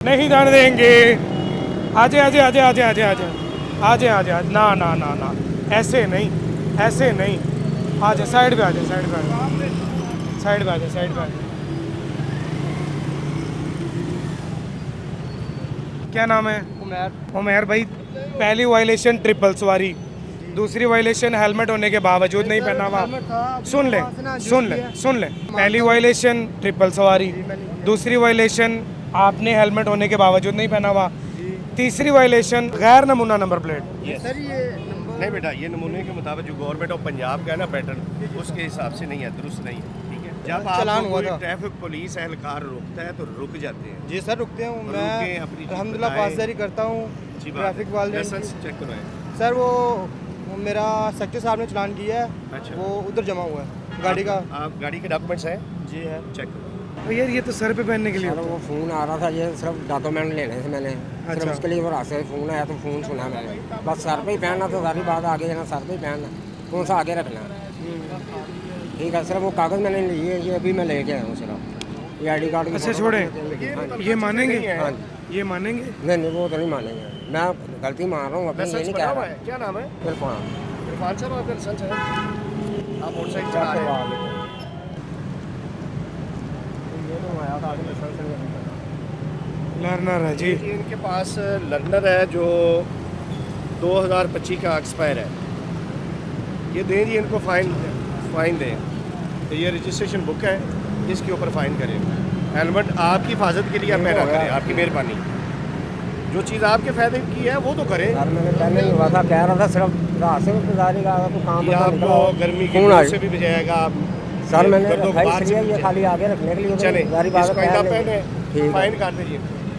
नहीं जाने देंगे। आजे आजे आजे आजे आजे आजे आजे आजे आजे ना ना ना ना ऐसे नहीं, ऐसे नहीं। आजा साइड पे आजा, साइड पे आजा, साइड पे आजा, साइड पे आजा। क्या नाम है? उमर। उमर भाई, पहली वायलेशन ट्रिपल सवारी, दूसरी वायलेशन हेलमेट होने के बावजूद नहीं पहना हुआ। सुन ले सुन ले सुन ले, पहली वायलेशन ट्रिपल सवारी, दूसरी वायलेशन आपने हेलमेट होने के बावजूद नहीं पहना हुआ, तीसरी वायलेशन गैर नमूना नंबर प्लेट। सर ये नंबर नहीं बेटा, ये नमूने के मुताबिक जो गवर्नमेंट ऑफ पंजाब का है ना पैटर्न, उसके हिसाब से नहीं है, दुरुस्त नहीं है। ठीक है, जब चालान आपको हुआ कोई था। ट्रैफिक पुलिस एहलकार रोकता है तो रुक जाते हैं। जी सर रुकते हूँ रुके, मैं अपनी चीज़ अल्हम्दुलिल्लाह बताएं। पासदारी करता हूँ अच्छी बात ट्रैफिक है। वाले। लाइसेंस चेक करवाएं। सर वो मेरा सेक्टर साहब ने चलान किया है, अच्छा। वो उधर जमा हुआ है गाड़ी का। आप गाड़ी के डॉक्यूमेंट्स हैं? जी है। चेक करो। यार ये तो सर पे पहनने के लिए सर होता वो फ़ोन आ रहा था, ये सिर्फ डॉक्यूमेंट लेने थे मैंने। अच्छा। सिर्फ उसके लिए वो रास्ते से फ़ोन आया तो फ़ोन सुना मैंने। बस सर पे ही पहनना तो सारी बात आगे जाना, सर पे ही पहनना, कौन सा आगे रखना। ठीक है, सिर्फ वो कागज़ मैंने लिए, ये अभी मैं लेके आया हूँ सिर्फ, ये आई डी कार्ड की अच्छा फोटो छोड़े, हाँ। ये मानेंगे? हाँ ये मानेंगे? नहीं नहीं, वो तो नहीं मानेंगे, मैं गलती मान रहा हूँ अपनी, ये लाइसेंस नहीं बना कह हुआ रहा। है? क्या नाम है? इरफान। इरफान साहब, आपका लाइसेंस है? आप मोटरसाइकिल चला रहे हैं? लर्नर है जी। ये इनके पास लर्नर है जो 2025 का एक्सपायर है। ये दें जी इनको, फ़ाइन दें। तो ये रजिस्ट्रेशन बुक है, इसके ऊपर फ़ाइन करें। हेलमेट आपकी हिफाजत के लिए आप पहना करें, आपकी मेहरबानी। जो चीज़ आपके फ़ायदे की है वो तो करें। सर मैंने पहले ही हुआ था, कह रहा था सिर्फ रास्ते में गुजारी का तो काम ये आपको गर्मी की कौन वजह आए? से भी बचाएगा। आप सर मैंने कर दो, रखा ही बाहर से इसलिए, भी ये बचाएगा। खाली आगे रखने के लिए चले, सारी बात इसको आइंदा पहने ठीक है। फ़ाइन काट दीजिए।